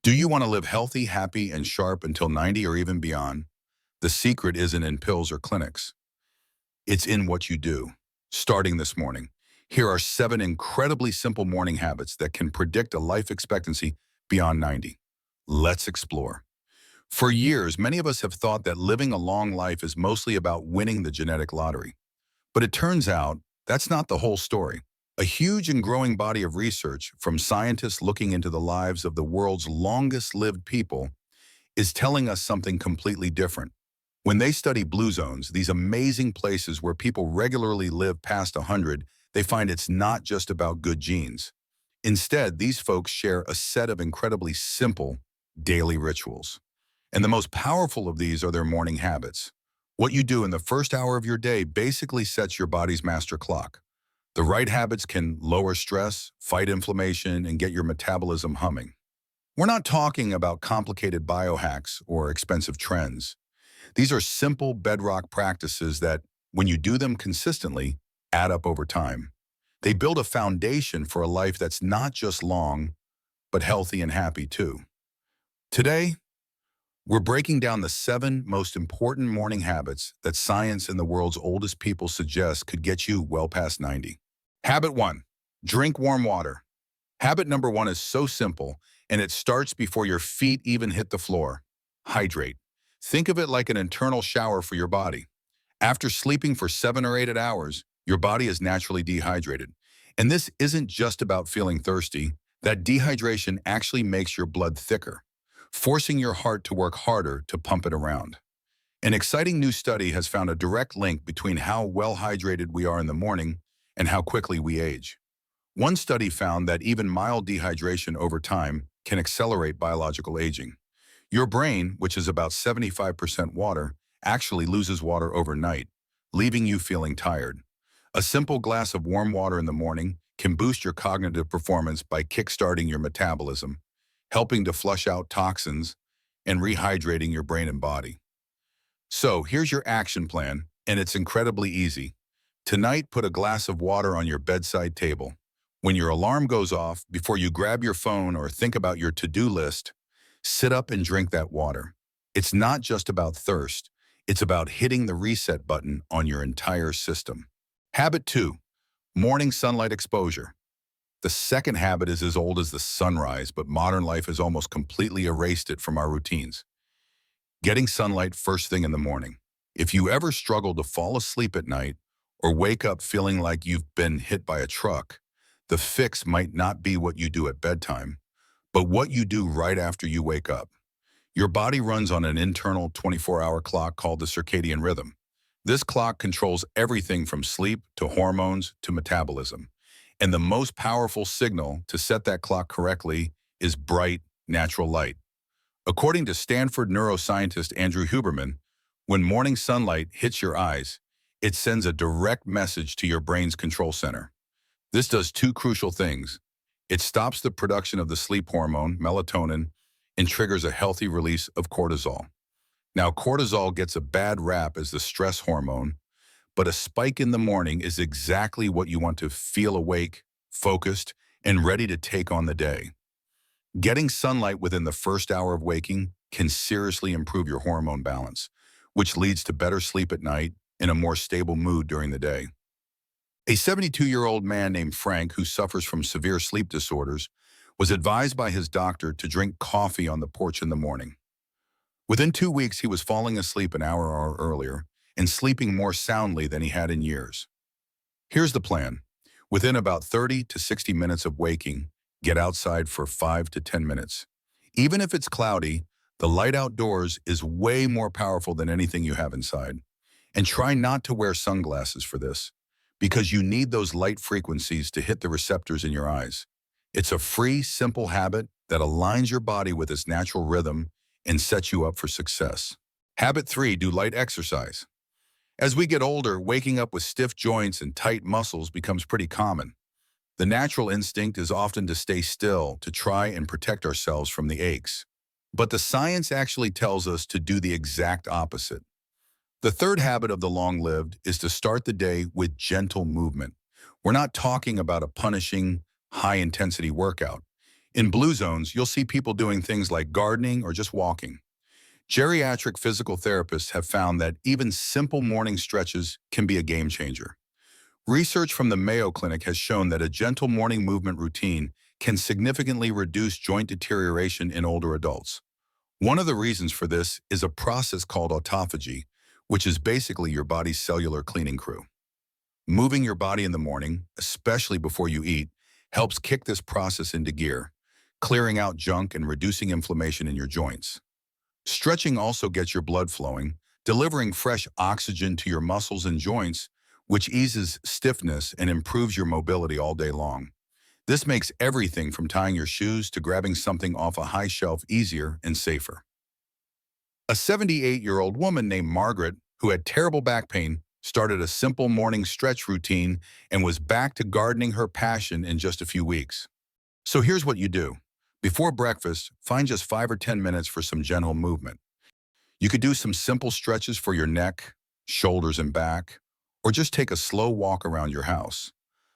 Do you want to live healthy, happy, and sharp until 90 or even beyond? The secret isn't in pills or clinics. It's in what you do. Starting this morning, here are 7 incredibly simple morning habits that can predict a life expectancy beyond 90. Let's explore. For years, many of us have thought that living a long life is mostly about winning the genetic lottery. But it turns out that's not the whole story. A huge and growing body of research from scientists looking into the lives of the world's longest-lived people is telling us something completely different. When they study blue zones, these amazing places where people regularly live past 100, they find it's not just about good genes. Instead, these folks share a set of incredibly simple daily rituals. And the most powerful of these are their morning habits. What you do in the first hour of your day basically sets your body's master clock. The right habits can lower stress, fight inflammation, and get your metabolism humming. We're not talking about complicated biohacks or expensive trends. These are simple bedrock practices that, when you do them consistently, add up over time. They build a foundation for a life that's not just long, but healthy and happy too. Today, we're breaking down the 7 most important morning habits that science and the world's oldest people suggest could get you well past 90. Habit 1. Drink warm water. Habit number 1 is so simple, and it starts before your feet even hit the floor. Hydrate. Think of it like an internal shower for your body. After sleeping for 7 or 8 hours, your body is naturally dehydrated. And this isn't just about feeling thirsty. That dehydration actually makes your blood thicker, forcing your heart to work harder to pump it around. An exciting new study has found a direct link between how well hydrated we are in the morning and how quickly we age. One study found that even mild dehydration over time can accelerate biological aging. Your brain, which is about 75% water, actually loses water overnight, leaving you feeling tired. A simple glass of warm water in the morning can boost your cognitive performance by kickstarting your metabolism, helping to flush out toxins, and rehydrating your brain and body. So here's your action plan, and it's incredibly easy. Tonight, put a glass of water on your bedside table. When your alarm goes off, before you grab your phone or think about your to-do list, sit up and drink that water. It's not just about thirst. It's about hitting the reset button on your entire system. Habit 2. Morning sunlight exposure. The second habit is as old as the sunrise, but modern life has almost completely erased it from our routines. Getting sunlight first thing in the morning. If you ever struggle to fall asleep at night or wake up feeling like you've been hit by a truck, the fix might not be what you do at bedtime, but what you do right after you wake up. Your body runs on an internal 24-hour clock called the circadian rhythm. This clock controls everything from sleep to hormones to metabolism. And the most powerful signal to set that clock correctly is bright, natural light. According to Stanford neuroscientist Andrew Huberman, when morning sunlight hits your eyes, it sends a direct message to your brain's control center. This does 2 crucial things. It stops the production of the sleep hormone, melatonin, and triggers a healthy release of cortisol. Now, cortisol gets a bad rap as the stress hormone, but a spike in the morning is exactly what you want to feel awake, focused, and ready to take on the day. Getting sunlight within the first hour of waking can seriously improve your hormone balance, which leads to better sleep at night and a more stable mood during the day. A 72-year-old man named Frank, who suffers from severe sleep disorders, was advised by his doctor to drink coffee on the porch in the morning. Within 2 weeks, he was falling asleep an hour or earlier and sleeping more soundly than he had in years. Here's the plan. Within about 30 to 60 minutes of waking, get outside for 5 to 10 minutes. Even if it's cloudy, the light outdoors is way more powerful than anything you have inside. And try not to wear sunglasses for this, because you need those light frequencies to hit the receptors in your eyes. It's a free, simple habit that aligns your body with its natural rhythm and sets you up for success. Habit 3, do light exercise. As we get older, waking up with stiff joints and tight muscles becomes pretty common. The natural instinct is often to stay still, to try and protect ourselves from the aches. But the science actually tells us to do the exact opposite. The third habit of the long-lived is to start the day with gentle movement. We're not talking about a punishing, high-intensity workout. In blue zones, you'll see people doing things like gardening or just walking. Geriatric physical therapists have found that even simple morning stretches can be a game changer. Research from the Mayo Clinic has shown that a gentle morning movement routine can significantly reduce joint deterioration in older adults. One of the reasons for this is a process called autophagy, which is basically your body's cellular cleaning crew. Moving your body in the morning, especially before you eat, helps kick this process into gear, clearing out junk and reducing inflammation in your joints. Stretching also gets your blood flowing, delivering fresh oxygen to your muscles and joints, which eases stiffness and improves your mobility all day long. This makes everything from tying your shoes to grabbing something off a high shelf easier and safer. A 78-year-old woman named Margaret, who had terrible back pain, started a simple morning stretch routine and was back to gardening her passion in just a few weeks. So here's what you do. Before breakfast, find just 5 or 10 minutes for some gentle movement. You could do some simple stretches for your neck, shoulders, and back, or just take a slow walk around your house.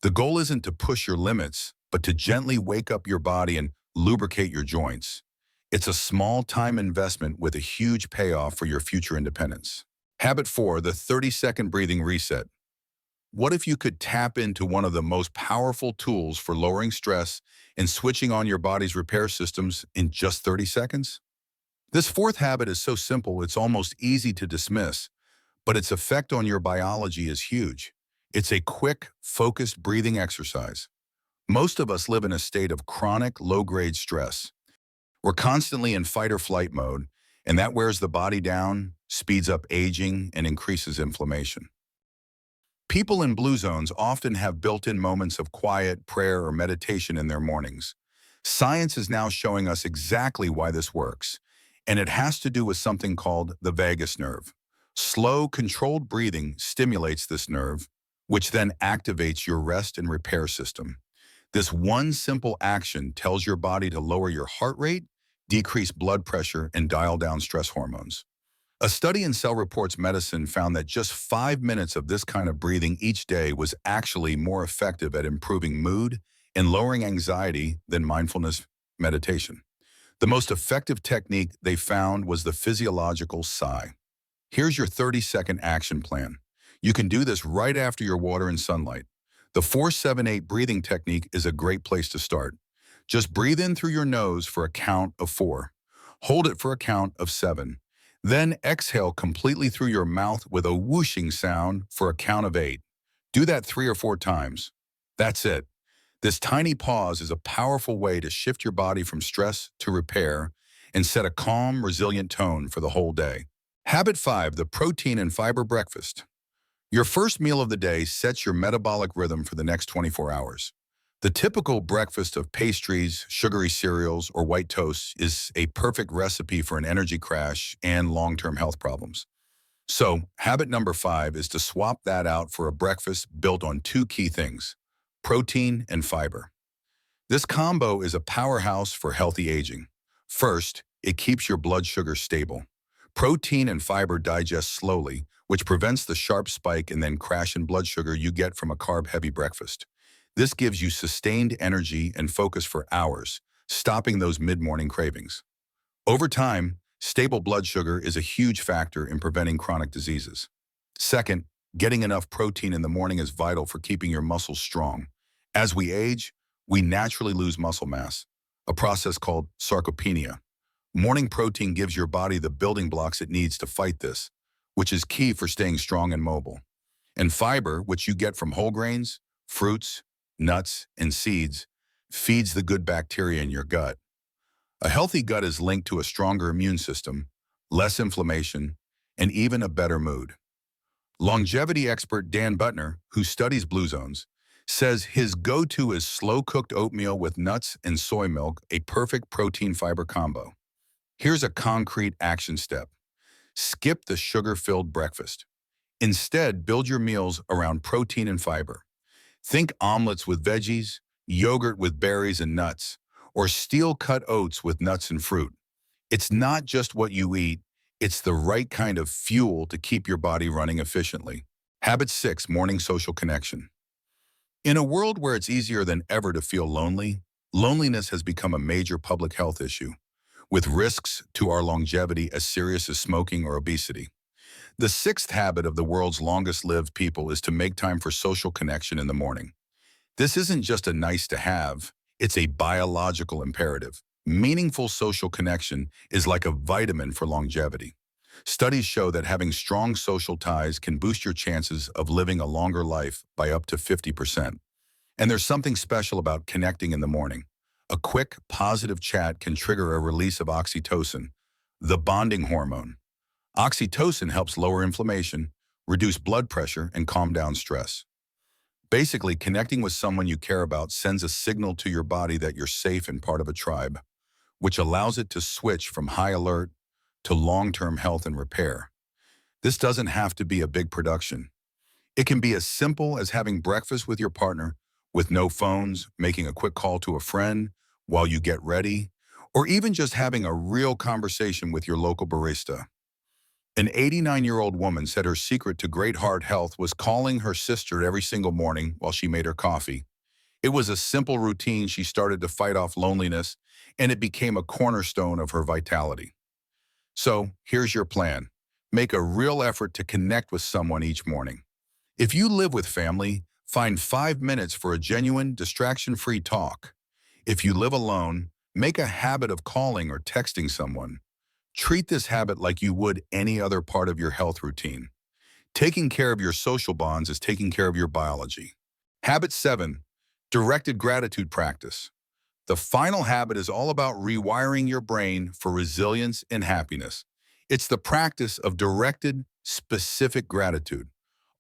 The goal isn't to push your limits, but to gently wake up your body and lubricate your joints. It's a small time investment with a huge payoff for your future independence. Habit 4, the 30-second breathing reset. What if you could tap into one of the most powerful tools for lowering stress and switching on your body's repair systems in just 30 seconds? This fourth habit is so simple it's almost easy to dismiss, but its effect on your biology is huge. It's a quick, focused breathing exercise. Most of us live in a state of chronic, low-grade stress. We're constantly in fight or flight mode, and that wears the body down, speeds up aging, and increases inflammation. People in blue zones often have built-in moments of quiet, prayer, or meditation in their mornings. Science is now showing us exactly why this works, and it has to do with something called the vagus nerve. Slow, controlled breathing stimulates this nerve, which then activates your rest and repair system. This one simple action tells your body to lower your heart rate, decrease blood pressure, and dial down stress hormones. A study in Cell Reports Medicine found that just 5 minutes of this kind of breathing each day was actually more effective at improving mood and lowering anxiety than mindfulness meditation. The most effective technique they found was the physiological sigh. Here's your 30-second action plan. You can do this right after your water and sunlight. The 4-7-8 breathing technique is a great place to start. Just breathe in through your nose for a count of 4. Hold it for a count of 7. Then exhale completely through your mouth with a whooshing sound for a count of 8. Do that 3 or 4 times. That's it. This tiny pause is a powerful way to shift your body from stress to repair and set a calm, resilient tone for the whole day. Habit 5, the protein and fiber breakfast. Your first meal of the day sets your metabolic rhythm for the next 24 hours. The typical breakfast of pastries, sugary cereals, or white toast is a perfect recipe for an energy crash and long-term health problems. So, habit number 5 is to swap that out for a breakfast built on 2 key things: protein and fiber. This combo is a powerhouse for healthy aging. First, it keeps your blood sugar stable. Protein and fiber digest slowly, which prevents the sharp spike and then crash in blood sugar you get from a carb-heavy breakfast. This gives you sustained energy and focus for hours, stopping those mid-morning cravings. Over time, stable blood sugar is a huge factor in preventing chronic diseases. Second, getting enough protein in the morning is vital for keeping your muscles strong. As we age, we naturally lose muscle mass, a process called sarcopenia. Morning protein gives your body the building blocks it needs to fight this, which is key for staying strong and mobile. And fiber, which you get from whole grains, fruits, nuts, and seeds, feeds the good bacteria in your gut. A healthy gut is linked to a stronger immune system, less inflammation, and even a better mood. Longevity expert Dan Butner, who studies blue zones, says his go-to is slow-cooked oatmeal with nuts and soy milk, a perfect protein-fiber combo. Here's a concrete action step. Skip the sugar-filled breakfast. Instead, build your meals around protein and fiber. Think omelets with veggies, yogurt with berries and nuts, or steel-cut oats with nuts and fruit. It's not just what you eat, it's the right kind of fuel to keep your body running efficiently. Habit 6, morning social connection. In a world where it's easier than ever to feel lonely, Loneliness has become a major public health issue, with risks to our longevity as serious as smoking or obesity. The sixth habit of the world's longest-lived people is to make time for social connection in the morning. This isn't just a nice to have, it's a biological imperative. Meaningful social connection is like a vitamin for longevity. Studies show that having strong social ties can boost your chances of living a longer life by up to 50%. And there's something special about connecting in the morning. A quick, positive chat can trigger a release of oxytocin, the bonding hormone. Oxytocin helps lower inflammation, reduce blood pressure, and calm down stress. Basically, connecting with someone you care about sends a signal to your body that you're safe and part of a tribe, which allows it to switch from high alert to long-term health and repair. This doesn't have to be a big production. It can be as simple as having breakfast with your partner with no phones, making a quick call to a friend while you get ready, or even just having a real conversation with your local barista. An 89-year-old woman said her secret to great heart health was calling her sister every single morning while she made her coffee. It was a simple routine she started to fight off loneliness, and it became a cornerstone of her vitality. So, here's your plan. Make a real effort to connect with someone each morning. If you live with family, find 5 minutes for a genuine, distraction-free talk. If you live alone, make a habit of calling or texting someone. Treat this habit like you would any other part of your health routine. Taking care of your social bonds is taking care of your biology. Habit 7, directed gratitude practice. The final habit is all about rewiring your brain for resilience and happiness. It's the practice of directed, specific gratitude.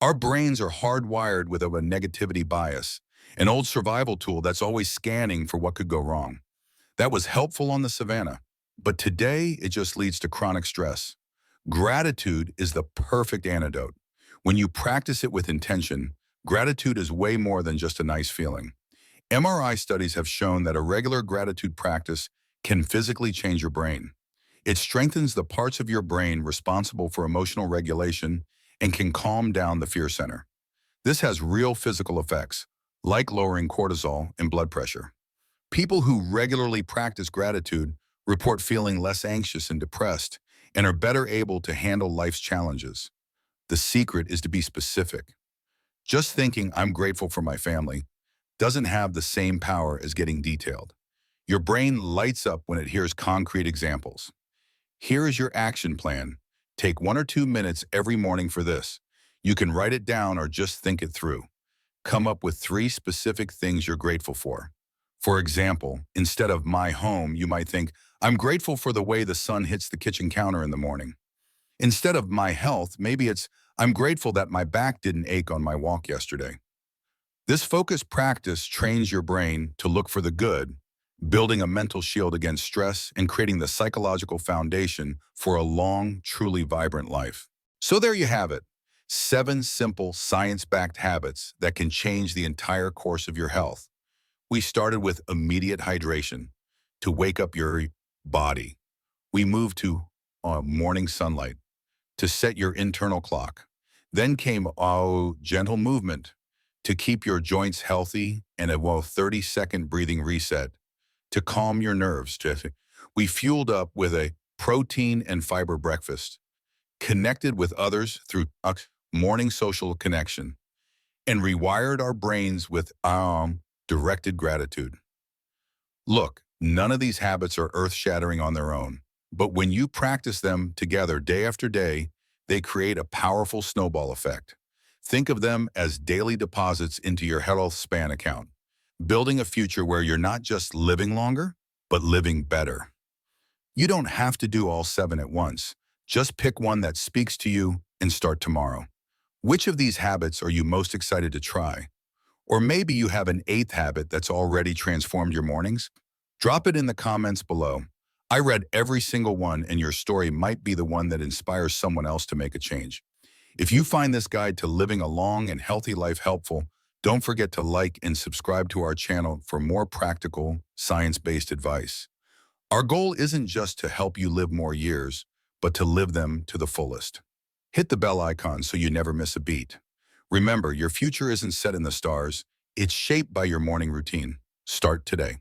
Our brains are hardwired with a negativity bias, an old survival tool that's always scanning for what could go wrong. That was helpful on the savannah, but today it just leads to chronic stress. Gratitude is the perfect antidote. When you practice it with intention, gratitude is way more than just a nice feeling. MRI studies have shown that a regular gratitude practice can physically change your brain. It strengthens the parts of your brain responsible for emotional regulation and can calm down the fear center. This has real physical effects, like lowering cortisol and blood pressure. People who regularly practice gratitude report feeling less anxious and depressed and are better able to handle life's challenges. The secret is to be specific. Just thinking I'm grateful for my family doesn't have the same power as getting detailed. Your brain lights up when it hears concrete examples. Here is your action plan. Take 1 or 2 minutes every morning for this. You can write it down or just think it through. Come up with 3 specific things you're grateful for. For example, instead of my home, you might think, I'm grateful for the way the sun hits the kitchen counter in the morning. Instead of my health, maybe it's, I'm grateful that my back didn't ache on my walk yesterday. This focused practice trains your brain to look for the good, building a mental shield against stress and creating the psychological foundation for a long, truly vibrant life. So there you have it, 7 simple science-backed habits that can change the entire course of your health. We started with immediate hydration to wake up your body. We moved to morning sunlight to set your internal clock. Then came gentle movement to keep your joints healthy and a 30-second breathing reset to calm your nerves. We fueled up with a protein and fiber breakfast, connected with others through morning social connection, and rewired our brains with directed gratitude. Look, none of these habits are earth-shattering on their own, but when you practice them together day after day, they create a powerful snowball effect. Think of them as daily deposits into your health span account, building a future where you're not just living longer, but living better. You don't have to do all 7 at once. Just pick one that speaks to you and start tomorrow. Which of these habits are you most excited to try? Or maybe you have an 8th habit that's already transformed your mornings? Drop it in the comments below. I read every single one, and your story might be the one that inspires someone else to make a change. If you find this guide to living a long and healthy life helpful, don't forget to like and subscribe to our channel for more practical, science-based advice. Our goal isn't just to help you live more years, but to live them to the fullest. Hit the bell icon so you never miss a beat. Remember, your future isn't set in the stars, it's shaped by your morning routine. Start today.